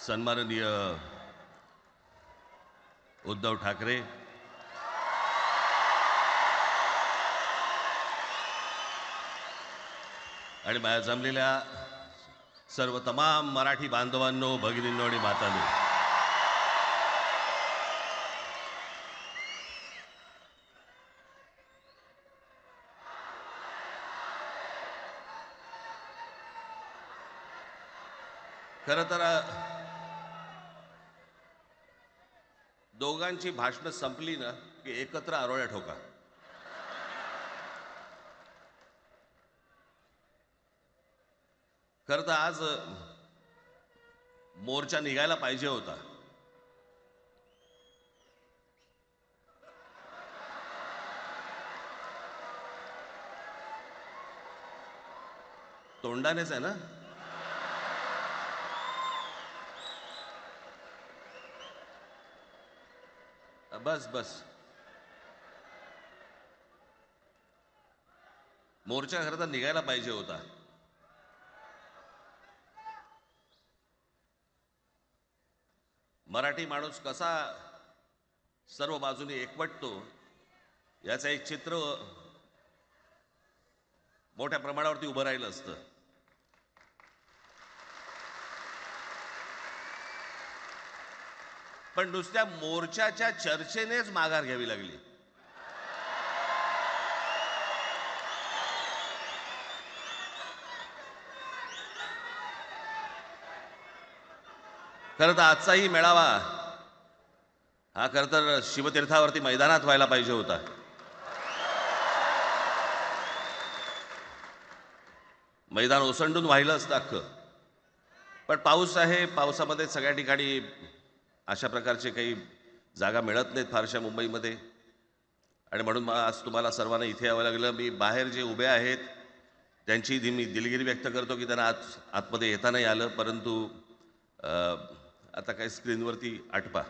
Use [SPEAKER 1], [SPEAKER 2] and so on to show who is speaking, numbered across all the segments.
[SPEAKER 1] सन्माननीय उद्धव ठाकरे, आणि माझ्या जमलेल्या सर्व तमाम मराठी बांधवांनो, भगिनींनो आणि मातांनो, खरं तर दोघांची भाषणं संपली ना की एकत्र आरोळ्या ठोका. खरं तर आज मोर्चा निघायला पाहिजे होता. तोंडानेच आहे ना? बस बस. मोर्चा खरं तर निघायला पाहिजे होता. मराठी माणूस कसा सर्व बाजूने एकवटतो याचं एक चित्र मोठ्या प्रमाणावरती उभं राहिलं असतं. पण नुसत्या मोर्चाच्या चर्चेनेच माघार घ्यावी लागली. खरं तर आजचाही मेळावा हा खरं तर शिवतीर्थावरती मैदानात व्हायला पाहिजे होता. मैदान ओसंडून वाहिलं असतं अख्खं. पण पाऊस आहे, पावसामध्ये सगळ्या ठिकाणी अशा प्रकारचे काही जागा मिळत नाहीत फारशा मुंबईमध्ये, आणि म्हणून आज तुम्हाला सर्वांना इथे यावं लागलं. मी बाहेर जे उभे आहेत त्यांची मी दिलगिरी व्यक्त करतो की त्यांना आतमध्ये येता नाही आलं, परंतु आता काही स्क्रीनवरती आठवा.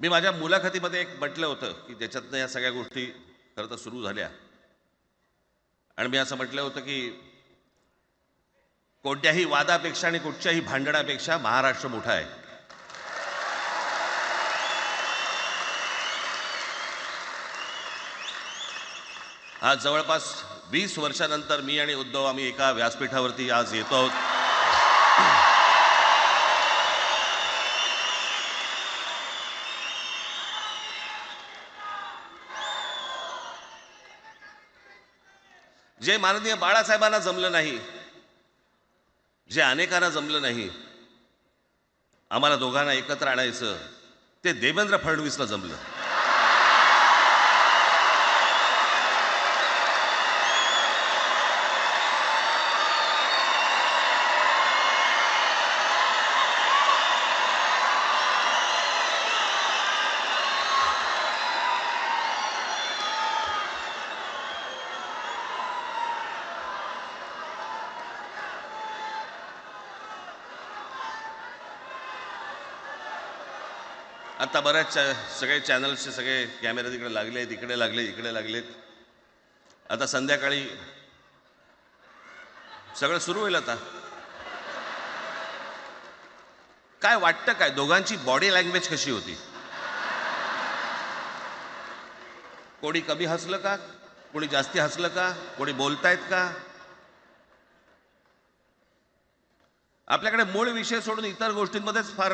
[SPEAKER 1] मी माझ्या मुलाखतीमध्ये एक म्हटलं होतं की त्याच्यातनं या सगळ्या गोष्टी खरं तर सुरू झाल्या, आणि मी असं म्हटलं होतं की कोणत्याही वादापेक्षा आणि कुठच्याही भांडणापेक्षा महाराष्ट्र मोठा आहे. आज जवळपास 20 वर्षानंतर मी आणि उद्धव आम्ही एका व्यासपीठावरती आज येतो आहोत. जे माननीय बाळासाहेबांना जमलं नाही, जे अनेकांना जमलं नाही, आम्हाला दोघांना एकत्र आणायचं, ते देवेंद्र फडणवीसला जमलं. आता बऱ्याच सगळे चॅनल्सचे सगळे कॅमेरे तिकडे लागले, इकडे लागले, इकडे लागलेत. आता संध्याकाळी सगळं सुरू होईल. आता काय वाटतं, काय दोघांची बॉडी लँग्वेज कशी होती? कोणी कमी हसलं का? कोणी जास्ती हसलं का? कोणी बोलतायत का? आपल्याकडे मूळ विषय सोडून इतर गोष्टींमध्येच फार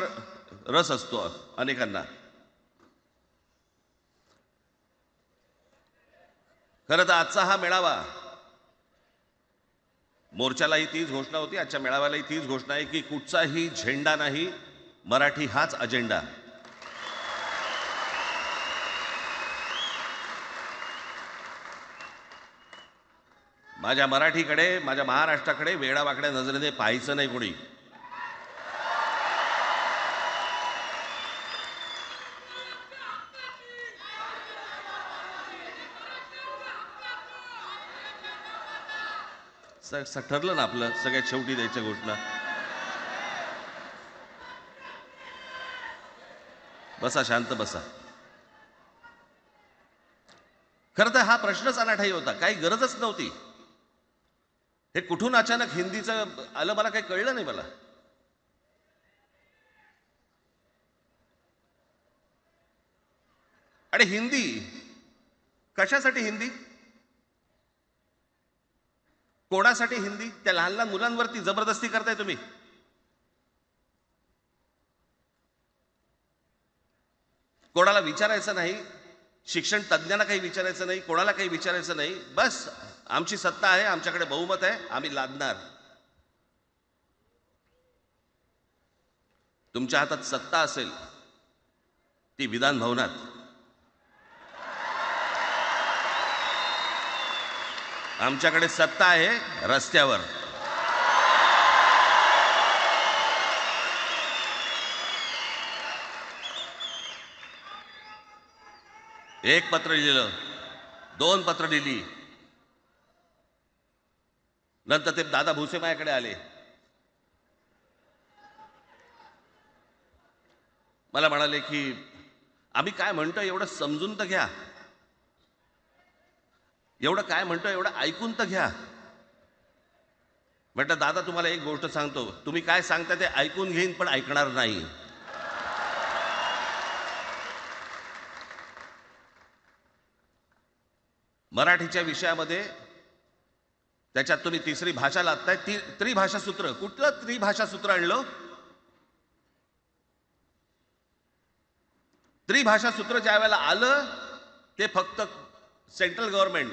[SPEAKER 1] रस असतो अनेकांना. खरं तर आजचा हा मेळावा, मोर्चालाही तीच घोषणा होती, आजच्या मेळाव्यालाही तीच घोषणा आहे की कुठचाही झेंडा नाही, मराठी हाच अजेंडा. माझ्या मराठीकडे, माझ्या महाराष्ट्राकडे वेडावाकड्या नजरेने पाहायचं नाही कोणी. ठरलं ना आपलं सगळ्यात शेवटी द्यायच्या घोषणा. बसा, शांत बसा. खरं तर हा प्रश्नच अनाठाई होता, काही गरजच नव्हती. हे कुठून अचानक हिंदीचं आलं मला काही कळलं नाही मला. आणि हिंदी कशासाठी हिंदी? कोणासाठी हिंदी? त्या लहान लहान मुलांवरती जबरदस्ती करताय तुम्ही. कोणाला विचारायचं नाही, शिक्षण तज्ज्ञांना काही विचारायचं नाही, कोणाला काही विचारायचं नाही. बस आमची सत्ता आहे, आमच्याकडे बहुमत आहे, आम्ही लादणार. तुमच्या हातात सत्ता असेल ती विधान भवनात, आमच्याकडे सत्ता आहे रस्त्यावर. एक पत्र लिहिलं, 2 पत्र लिहिली, नंतर ते दादा भुसे माझ्याकडे आले. मला म्हणाले की आम्ही काय म्हणतो एवढं समजून तर घ्या, एवढं काय म्हणतो एवढं ऐकून तर घ्या. म्हटलं दादा तुम्हाला एक गोष्ट सांगतो, तुम्ही काय सांगता ते ऐकून घेईन पण ऐकणार नाही. मराठीच्या विषयामध्ये त्याच्यात तुम्ही तिसरी भाषा लादताय. त्रिभाषा सूत्र, कुठलं त्रिभाषा सूत्र आणलं? त्रिभाषा सूत्र ज्या वेळेला आलं ते फक्त सेंट्रल गव्हर्नमेंट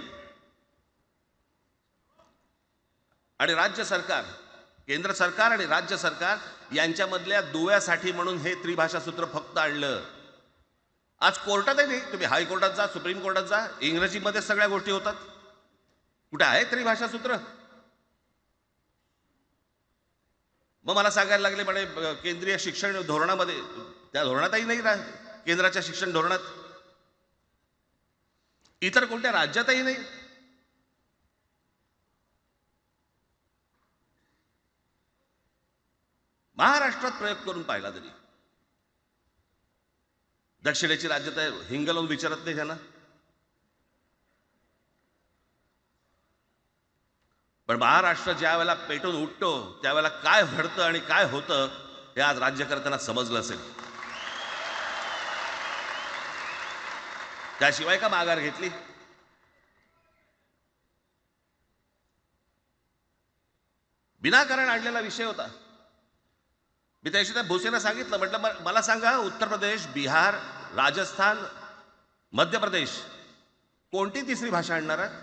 [SPEAKER 1] आणि राज्य सरकार, केंद्र सरकार आणि राज्य सरकार यांच्यामधल्या दुव्यासाठी म्हणून हे त्रिभाषा सूत्र फक्त आणलं. आज कोर्टातही नाही, तुम्ही हायकोर्टात जा, सुप्रीम कोर्टात जा, इंग्रजीमध्ये सगळ्या गोष्टी होतात. कुठे आहे त्रिभाषा सूत्र? मग मला सांगायला लागले म्हणे केंद्रीय शिक्षण धोरणामध्ये, त्या धोरणातही नाही केंद्राच्या शिक्षण धोरणात, इतर कोणत्या राज्यातही नाही. महाराष्ट्रात प्रयोग करून पाहिला तरी दक्षिणेची राज्य तर हिंग लावून विचारत नाही त्यांना. पण महाराष्ट्र ज्या वेळेला पेटून उठतो त्यावेळेला काय घडतं आणि काय होतं हे आज राज्यकर्त्यांना समजलं असेल. त्याशिवाय का माघार घेतली? विनाकारण आणलेला विषय होता. मी त्याशी त्या भुसेंना सांगितलं, म्हटलं मला सांगा उत्तर प्रदेश, बिहार, राजस्थान, मध्य प्रदेश कोणती तिसरी भाषा आणणार आहे?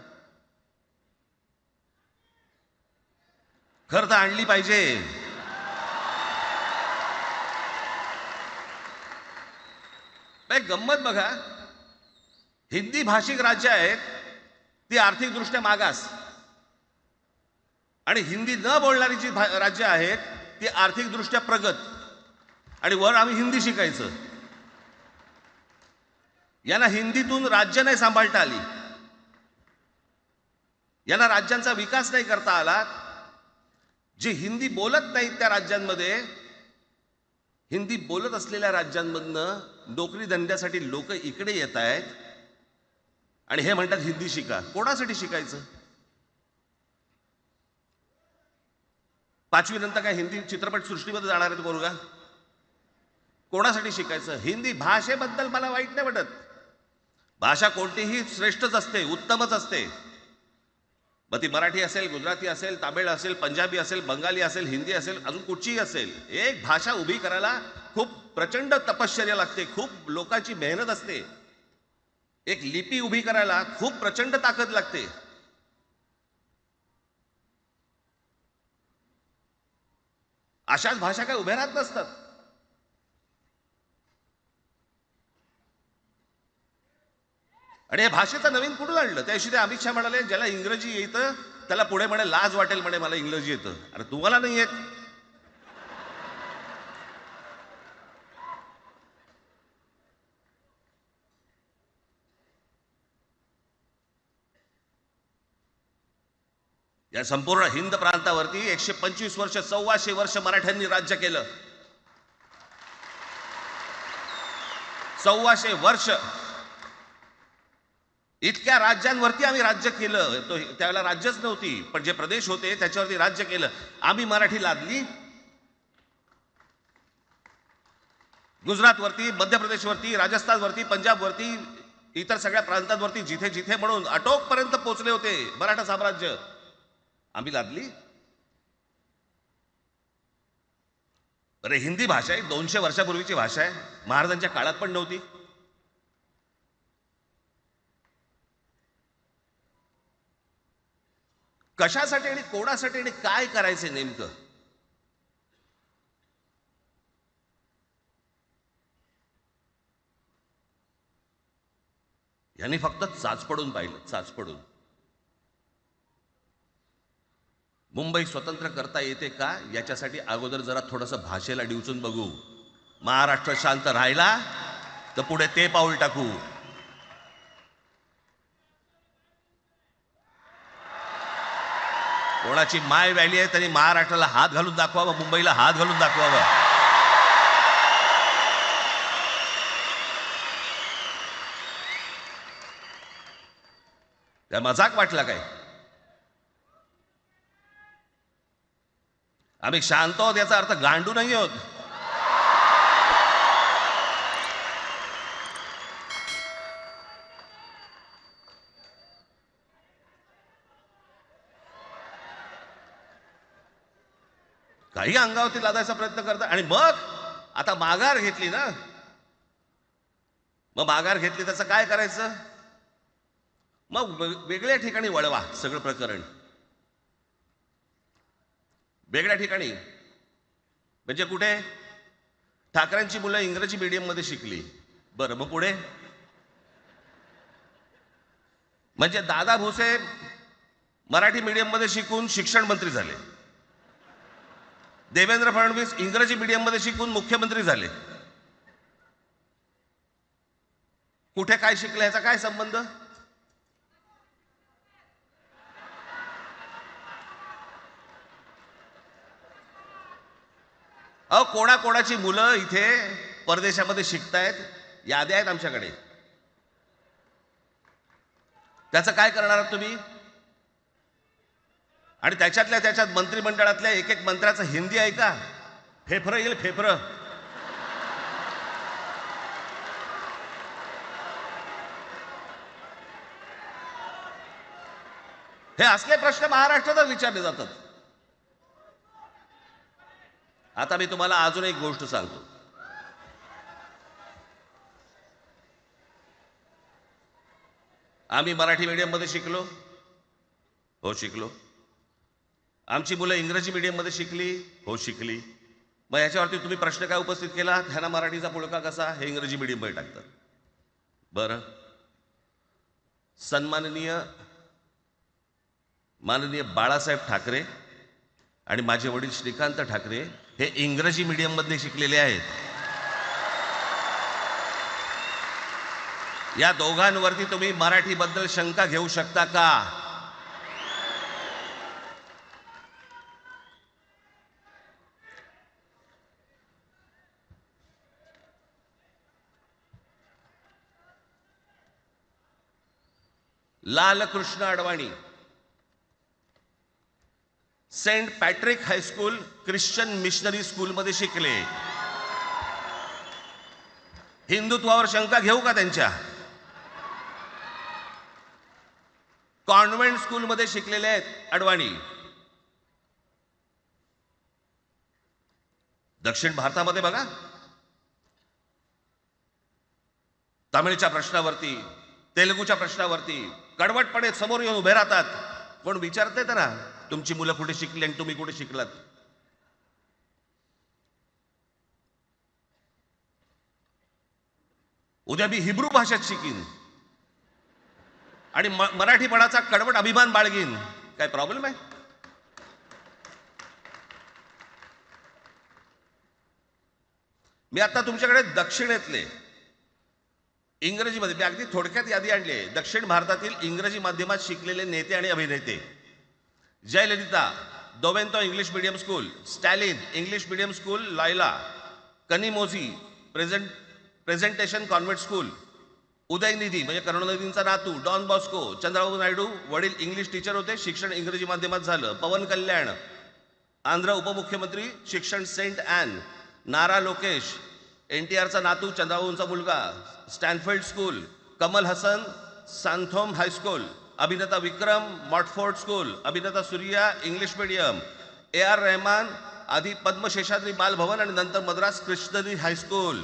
[SPEAKER 1] खरं तर आणली पाहिजे. गंमत बघा, हिंदी भाषिक राज्य आहेत ती आर्थिकदृष्ट्या मागास, आणि हिंदी न बोलणारी जी राज्य आहेत ती आर्थिकदृष्ट्या प्रगत, आणि वर आम्ही हिंदी शिकायचं. यांना हिंदीतून राज्य नाही सांभाळता आली, यांना राज्यांचा विकास नाही करता आला. जे हिंदी बोलत नाहीत त्या राज्यांमध्ये, हिंदी बोलत असलेल्या राज्यांमधनं नोकरी धंद्यासाठी लोक इकडे येत आहेत आणि हे म्हणतात हिंदी शिका. कोणासाठी शिकायचं? 5वी नंतर काय हिंदी चित्रपट सृष्टीमध्ये जाणार आहेत पोरगा? कोणासाठी शिकायचं? हिंदी भाषेबद्दल मला वाईट नाही वाटत, भाषा कोणतीही श्रेष्ठच असते, उत्तमच असते. मग ती मराठी असेल, गुजराती असेल, तामिळ असेल, पंजाबी असेल, बंगाली असेल, हिंदी असेल, अजून कुठचीही असेल. एक भाषा उभी करायला खूप प्रचंड तपश्चर्या लागते, खूप लोकांची मेहनत असते. एक लिपी उभी करायला खूप प्रचंड ताकद लागते. अशाच भाषा काय उभ्या राहत नसतात. आणि या भाषेचं नवीन कुठून आणलं? त्या दिवशी ते अमित शहा म्हणाले ज्याला इंग्रजी येतं त्याला पुढे म्हणे लाज वाटेल, म्हणे मला इंग्रजी येतं. अरे तुम्हाला नाही येत? या संपूर्ण हिंद प्रांतावरती 125 वर्ष, 1400 वर्ष मराठ्यांनी राज्य केलं. 1400 वर्ष. इतक्या राज्यांवरती आम्ही राज्य केलं. त्यावेळेला राज्यच नव्हती, पण जे प्रदेश होते त्याच्यावरती राज्य केलं. आम्ही मराठी लादली गुजरातवरती, मध्य प्रदेशवरती, राजस्थानवरती, पंजाबवरती, इतर सगळ्या प्रांतांवरती जिथे जिथे म्हणून अटोकपर्यंत पोहोचले होते मराठा साम्राज्य, आम्ही लादली. अरे हिंदी भाषा आहे, 200 वर्षापूर्वीची भाषा आहे, महाराजांच्या काळात पण नव्हती. कशासाठी आणि कोणासाठी आणि काय करायचे नेमकं? यांनी फक्त चाचपडून पाहिलं, चाचपडून. मुंबई स्वतंत्र करता येते का याच्यासाठी अगोदर जरा थोडंसं भाषेला डिवचून बघू. महाराष्ट्र शांत राहिला तर पुढे ते पाऊल टाकू. कोणाची माय व्हॅली आहे त्यांनी महाराष्ट्राला हात घालून दाखवावा, मुंबईला हात घालून दाखवावा. त्या मजाक वाटला काय? आम्ही शांत आहोत याचा अर्थ गांडू नाही आहोत. काही अंगावरती लादायचा प्रयत्न करता आणि मग आता माघार घेतली ना, मग माघार घेतली त्याचं काय करायचं? मग वेगळ्या ठिकाणी वळवा सगळं प्रकरण. वेगळ्या ठिकाणी म्हणजे कुठे? ठाकरेंची मुलं इंग्रजी मीडियम मध्ये शिकली, बरं मग पुढे? म्हणजे दादा भुसे मराठी मीडियम मध्ये शिकून शिक्षण मंत्री झाले, देवेंद्र फडणवीस इंग्रजी मीडियम मध्ये शिकून मुख्यमंत्री झाले. कुठे काय शिकले याचा काय संबंध? अहो कोणाकोणाची मुलं इथे परदेशामध्ये शिकतायत, याद्या आहेत आमच्याकडे. त्याचं काय करणार आहात तुम्ही? आणि त्याच्यातल्या त्याच्यात मंत्रिमंडळातल्या एक एक मंत्र्याचं हिंदी आहे का? फेफरं येईल, फेफरं. हे असले प्रश्न महाराष्ट्रातच विचारले जातात. आता मी तुम्हाला अजून एक गोष्ट सांगतो. आम्ही मराठी मीडियम मध्ये शिकलो, हो शिकलो. आमची मुलं इंग्रजी मीडियम मध्ये शिकली, हो शिकली. मग याच्यावरती तुम्ही प्रश्न काय उपस्थित केला? ह्यांना मराठीचा पुळका कसा, हे इंग्रजी मीडियम मध्ये टाकतात. बरं, माननीय बाळासाहेब ठाकरे आणि माझे वडील श्रीकांत ठाकरे हे इंग्रजी मीडियम मध्ये शिकलेले आहेत. या दोघांवरती तुम्ही मराठीबद्दल शंका घेऊ शकता का? Lal Krishna Advani Saint Patrick high school Christian missionary school मध्ये शिकले. हिंदुत्वावर शंका घेऊ का त्यांच्या? कॉन्व्हेंट स्कूल मध्ये शिकलेले आहेत अडवाणी. दक्षिण भारतामध्ये बघा, तमिळच्या प्रश्नावरती, तेलुगूच्या प्रश्नावरती कडवटपणे समोर येऊन उभे राहतात. कोण विचारते ना तुमची मुलं कुठे शिकली आणि तुम्ही कुठे शिकलात? उद्या मी हिब्रू भाषेत शिकीन आणि मराठीपणाचा कडवट अभिमान बाळगीन, काय प्रॉब्लेम आहे? मी आता तुमच्याकडे दक्षिणेतले इंग्रजीमध्ये, मी अगदी थोडक्यात यादी आणली आहे. दक्षिण भारतातील इंग्रजी माध्यमात शिकलेले नेते आणि अभिनेते: Jayalalithaa Doveton English medium school, Stalin English medium school लायला, Kanimozhi Presentation Convent school, Udhayanidhi म्हणजे करुणानिधींचा नातू डॉन बॉस्को. चंद्रबाबू नायडू वडील इंग्लिश टीचर होते, शिक्षण इंग्रजी माध्यमात झालं. पवन कल्याण आंध्र उपमुख्यमंत्री, शिक्षण सेंट ॲन. नारा लोकेश NTRचा नातू, चंद्रबाबूंचा मुलगा, Stanford school. Kamal Hasan Santhome high school. अभिनेता विक्रम मॉटफोर्ड स्कूल. अभिनेता Suriya English medium. AR Rahman आधी पद्मशेषाद्री बालभवन आणि नंतर मद्रास कृष्णरी हायस्कूल.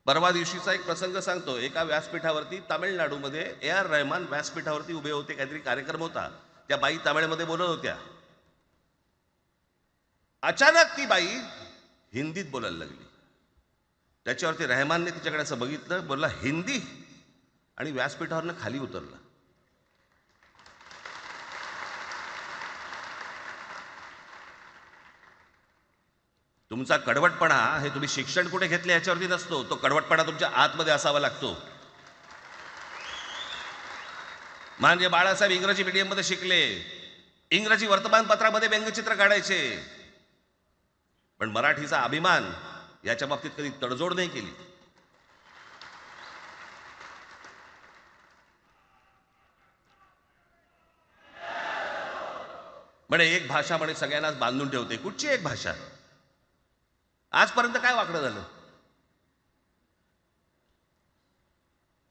[SPEAKER 1] परवा दिवशीचा एक प्रसंग सांगतो. एका व्यासपीठावरती तामिळनाडूमध्ये AR रहमान व्यासपीठावरती उभे होते, काहीतरी कार्यक्रम होता. त्या बाई तामिळमध्ये बोलत होत्या. अचानक ती बाई हिंदीत बोलायला लागली. त्याच्यावरती रहमानने तिच्याकडे असं बघितलं, बोलला हिंदी, आणि व्यासपीठावरनं खाली उतरला. तुमचा कडवटपणा हे तुम्ही शिक्षण कुठे घेतले याच्यावरती नसतो, तो कडवटपणा तुमच्या आतमध्ये असावा लागतो. म्हणजे बाळासाहेब इंग्रजी मीडियममध्ये शिकले, इंग्रजी वर्तमानपत्रामध्ये व्यंगचित्र काढायचे, पण मराठीचा अभिमान याच्या बाबतीत कधी तडजोड नाही केली. म्हणे एक भाषा म्हणे सगळ्यांनाच बांधून ठेवते. कुठची एक भाषा? आजपर्यंत काय वाकडं झालं?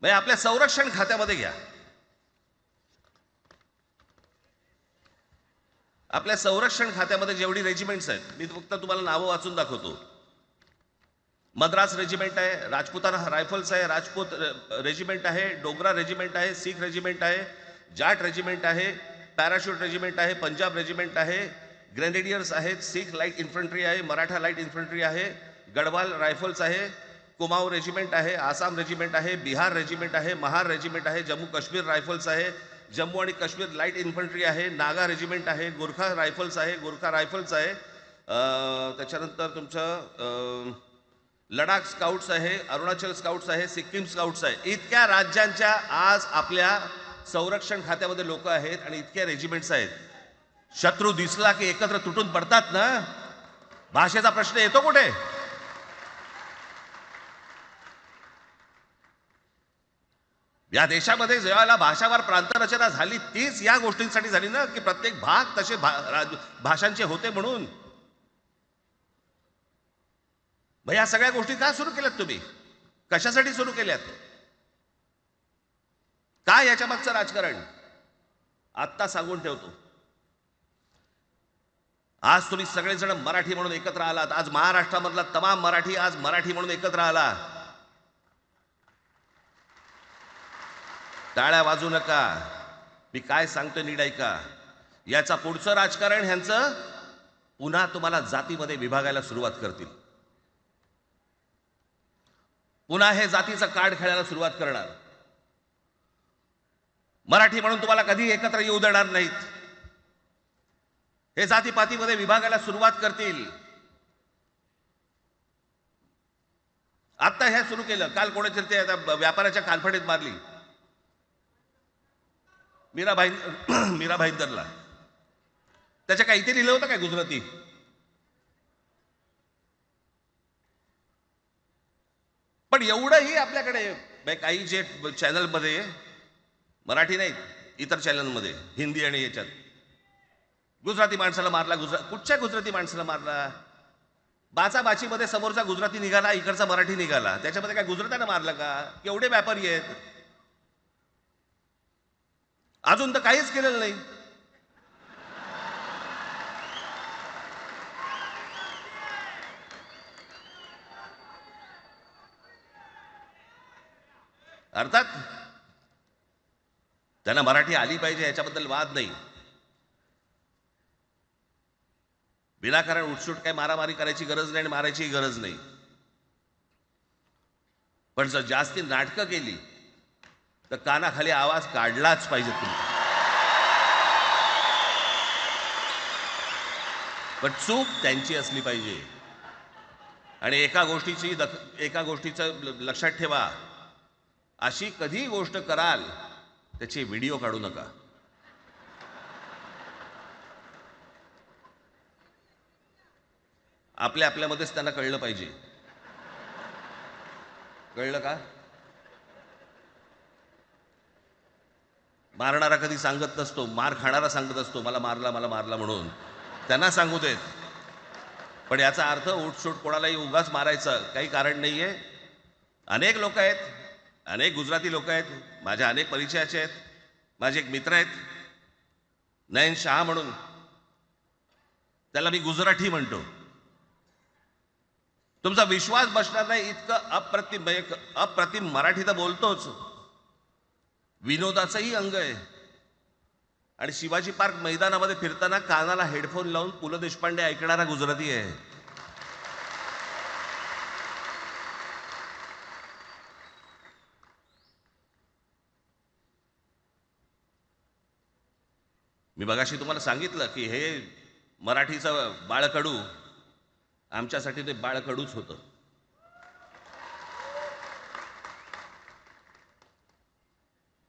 [SPEAKER 1] म्हणजे आपल्या संरक्षण खात्यामध्ये घ्या, आपल्या संरक्षण खात्यामध्ये जेवढी रेजिमेंट्स आहेत, मी फक्त तुम्हाला नावं वाचून दाखवतो. मद्रास रेजिमेंट आहे, राजपुताना रायफल्स आहे, राजपूत रेजिमेंट आहे, डोगरा रेजिमेंट आहे, सीख रेजिमेंट आहे, जाट रेजिमेंट आहे, पॅराशूट रेजिमेंट आहे, पंजाब रेजिमेंट आहे, ग्रेनेडियर्स आहेत, सीख लाईट इन्फंट्री आहे, मराठा लाईट इन्फंट्री आहे, गढवाल रायफल्स आहे, कुमाऊ रेजिमेंट आहे, आसाम रेजिमेंट आहे, बिहार रेजिमेंट आहे, महार रेजिमेंट आहे, जम्मू काश्मीर रायफल्स आहे, जम्मू आणि काश्मीर लाईट इन्फंट्री आहे, नागा रेजिमेंट आहे, गोरखा रायफल्स आहे, गोरखा रायफल्स आहे, त्याच्यानंतर तुमचं लडाख स्काउट्स आहे, अरुणाचल स्काउट्स आहे, सिक्कीम स्काउट्स आहे. इतक्या राज्यांच्या आज आपल्या संरक्षण खात्यामध्ये लोक आहेत आणि इतक्या रेजिमेंट्स आहेत. शत्रू दिसला की एकत्र तुटून पडतात ना. भाषेचा प्रश्न येतो कुठे? या देशामध्ये जेव्हा भाषावार प्रांतरचना झाली तीच या गोष्टींसाठी झाली ना, की प्रत्येक भाग तसे भाषांचे होते म्हणून. मग या सगळ्या गोष्टी का सुरू केल्यात तुम्ही? कशासाठी सुरू केल्यात? काय याच्या मागचं राजकारण? आत्ता सांगून ठेवतो. आज तुम्ही सगळेजण मराठी म्हणून एकत्र आलात. आज महाराष्ट्रामधला तमाम मराठी आज मराठी म्हणून एकत्र आला. टाळ्या वाजू नका. मी काय सांगतो नीट ऐका. याचा पुढचं राजकारण ह्यांचं पुन्हा तुम्हाला जातीमध्ये विभागायला सुरुवात करतील. पुन्हा हे जातीचं कार्ड खेळायला सुरुवात करणार. मराठी म्हणून तुम्हाला कधी एकत्र येऊ देणार नाहीत. हे जातीपातीमध्ये विभागायला सुरुवात करतील. आता हे सुरू केलं. काल कोणाच्या ते व्यापाऱ्याच्या कानफडीत मारली मीरा भाईंदरला. त्याच्या काय इथे लिहिलं होतं काय गुजराती? पण एवढंही आपल्याकडे काही जे चॅनलमध्ये, मराठी नाही इतर चॅनलमध्ये, हिंदी आणि याच्यात गुजराती माणसाला मारला. कुठच्या गुजराती माणसाला मारला? बाचाबाचीमध्ये समोरचा गुजराती निघाला, इकडचा मराठी निघाला. त्याच्यामध्ये काय गुजरात्यानं मारलं का? केवढे व्यापारी आहेत. अजून तर काहीच केलेलं नाही. अर्थात त्यांना मराठी आली पाहिजे याच्याबद्दल वाद नाही. विनाकारण उठसूट काय मारामारी करायची गरज नाही आणि मारायची गरज नाही. पण जर जास्ती नाटकं केली तर कानाखाली आवाज काढलाच पाहिजे तुम्ही. पण चूक त्यांची असली पाहिजे. आणि एका गोष्टीचं लक्षात ठेवा. अशी कधी गोष्ट कराल त्याचे व्हिडिओ काढू नका. आपल्यामध्येच त्यांना कळलं पाहिजे. कळलं का? मारणारा कधी सांगत नसतो, मार खाणारा सांगत असतो मला मारला म्हणून. त्यांना सांगू देत. पण याचा अर्थ उठसूट कोणालाही उगाच मारायचं काही कारण नाहीये. अनेक लोक आहेत, अनेक गुजराती लोक आहेत, माझ्या अनेक परिचयाचे आहेत. माझे एक मित्र आहेत नयन शहा म्हणून, त्याला मी गुजराठी म्हणतो. तुमचा विश्वास बसणार नाही इतकं अप्रतिम मराठी तर बोलतोच, विनोदाचंही अंग आहे. आणि शिवाजी पार्क मैदानामध्ये फिरताना कानाला हेडफोन लावून पु ल देशपांडे ऐकणारा गुजराती आहे. मी मगाशी तुम्हाला सांगितलं की हे मराठीचं बाळकडू, आमच्यासाठी ते बाळकडूच होतं.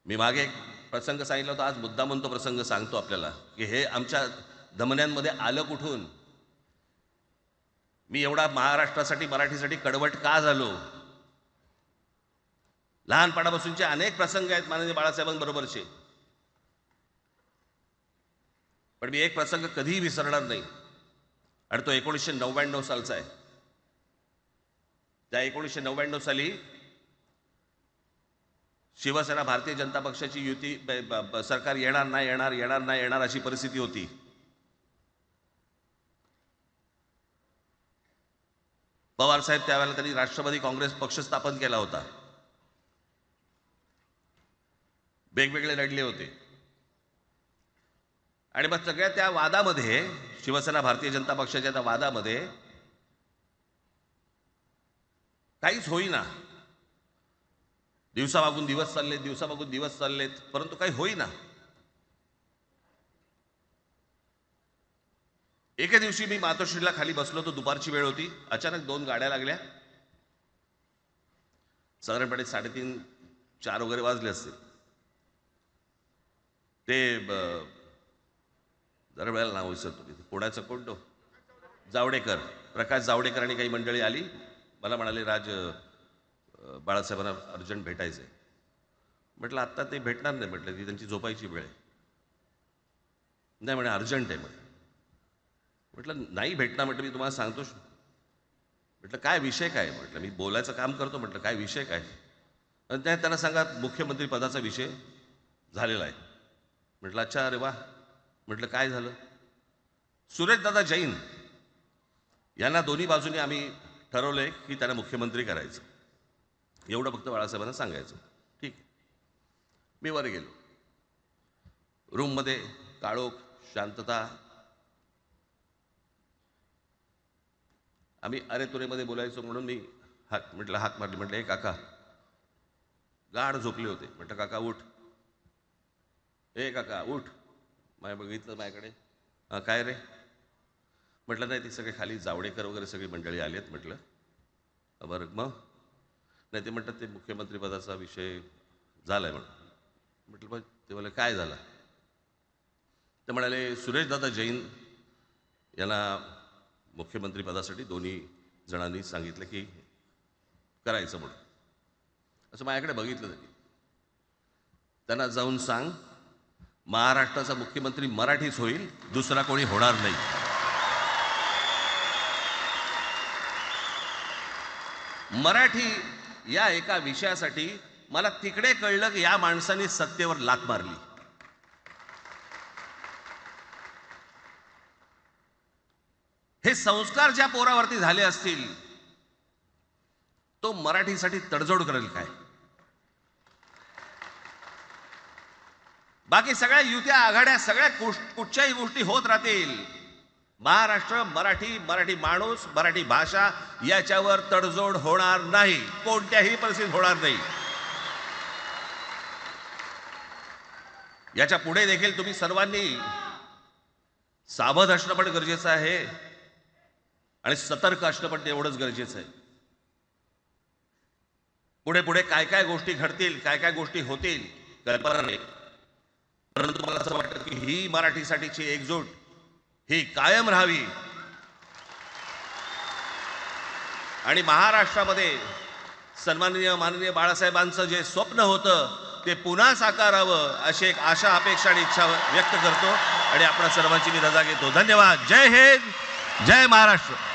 [SPEAKER 1] मी मागे एक प्रसंग सांगितला होता, आज मुद्दामून तो प्रसंग सांगतो आपल्याला की हे आमच्या धमन्यांमध्ये आलं कुठून. मी एवढा महाराष्ट्रासाठी मराठीसाठी कडवट का झालो. लहानपणापासूनचे अनेक प्रसंग आहेत माननीय बाळासाहेबांबरोबरचे, पण मी एक प्रसंग कधीही विसरणार नाही आणि तो 1999 सालचा आहे. त्या 1999 साली शिवसेना भारतीय जनता पक्षाची युती सरकार येणार नाही अशी परिस्थिती होती. पवार साहेब त्यावेळेला त्यांनी राष्ट्रवादी काँग्रेस पक्ष स्थापन केला होता. वेगवेगळे लढले होते आणि मग सगळ्या त्या वादामध्ये, शिवसेना भारतीय जनता पक्षाच्या त्या वादामध्ये काहीच होईना. दिवसामागून दिवस चाललेत परंतु काही होईना. एके दिवशी मी मातोश्रीला खाली बसलो होतो, दुपारची वेळ होती. अचानक 2 गाड्या लागल्या. साधारणपणे 3:30-4 वगैरे वाजले असतील. ते जरा वेळेला नाव विसरतो मी, पुण्याचं कोणतो जावडेकर, प्रकाश जावडेकर आणि काही मंडळी आली. मला म्हणाले राज बाळासाहेबांना अर्जंट भेटायचंय. म्हटलं आत्ता ते भेटणार नाही. म्हटलं ती त्यांची झोपायची वेळ आहे. नाही म्हणे अर्जंट आहे. म्हटलं नाही भेटणार. म्हटलं मी तुम्हाला सांगतो. म्हटलं काय विषय काय. म्हटलं मी बोलायचं काम करतो. म्हटलं काय विषय काय. आणि त्यांना सांगा मुख्यमंत्री पदाचा विषय झालेला आहे. म्हटलं अच्छा, अरे वा. म्हटलं काय झालं. सुरेशदादा जैन यांना दोन्ही बाजूने आम्ही ठरवलंय की त्यांना मुख्यमंत्री करायचं. एवढं फक्त बाळासाहेबांना सांगायचं. ठीक आहे. मी वर गेलो. रूममध्ये काळोख, शांतता. आम्ही अरे तुरेमध्ये बोलायचो म्हणून मी हाक मारली. म्हटलं हे काका गाढ झोपले होते. म्हटलं काका उठ. ए काका उठ. बघितलं माझ्याकडे. काय रे. म्हटलं नाही ते सगळे खाली जावडेकर वगैरे सगळी मंडळी आली आहेत. म्हटलं बरं मग. नाही ते म्हणतात ते मुख्यमंत्री पदाचा विषय झालाय म्हणून. म्हटलं मग ते मला काय झालं. ते म्हणाले सुरेशदादा जैन यांना मुख्यमंत्री पदासाठी दोन्ही जणांनी सांगितलं की करायचं म्हणून. असं माझ्याकडे बघितलं त्यांना जाऊन सांग महाराष्ट्राचा मुख्यमंत्री मराठीच होईल, दुसरा कोणी होणार नाही. मराठी या एका विषयासाठी मला तिकडे कळलं की या माणसाने सत्तेवर लाथ मारली. हे संस्कार ज्या पोरावरती झाले असतील तो मराठीसाठी तडजोड करेल काय. बाकी सगळ्या युत्या आघाड्या सगळ्या कुठच्याही गोष्टी होत राहतील. महाराष्ट्र, मराठी माणूस, मराठी भाषा याच्यावर तडजोड होणार नाही. कोणत्याही परिस्थितीत होणार नाही. याच्या पुढे देखील तुम्ही सर्वांनी सावध असणं पण गरजेचं आहे आणि सतर्क असणं पण तेवढंच गरजेचं आहे. पुढे पुढे काय काय गोष्टी घडतील, काय काय गोष्टी होतील कल्पना नाही. परंतु मला असं वाटतं की ही मराठीसाठीची एकजूट ही कायम राहावी आणि महाराष्ट्रामध्ये सन्माननीय माननीय बाळासाहेबांचं जे स्वप्न होतं ते पुन्हा साकारावं अशी एक आशा अपेक्षा आणि इच्छा व्यक्त करतो आणि आपणा सर्वांची मी रजा घेतो. धन्यवाद. जय हिंद, जय महाराष्ट्र.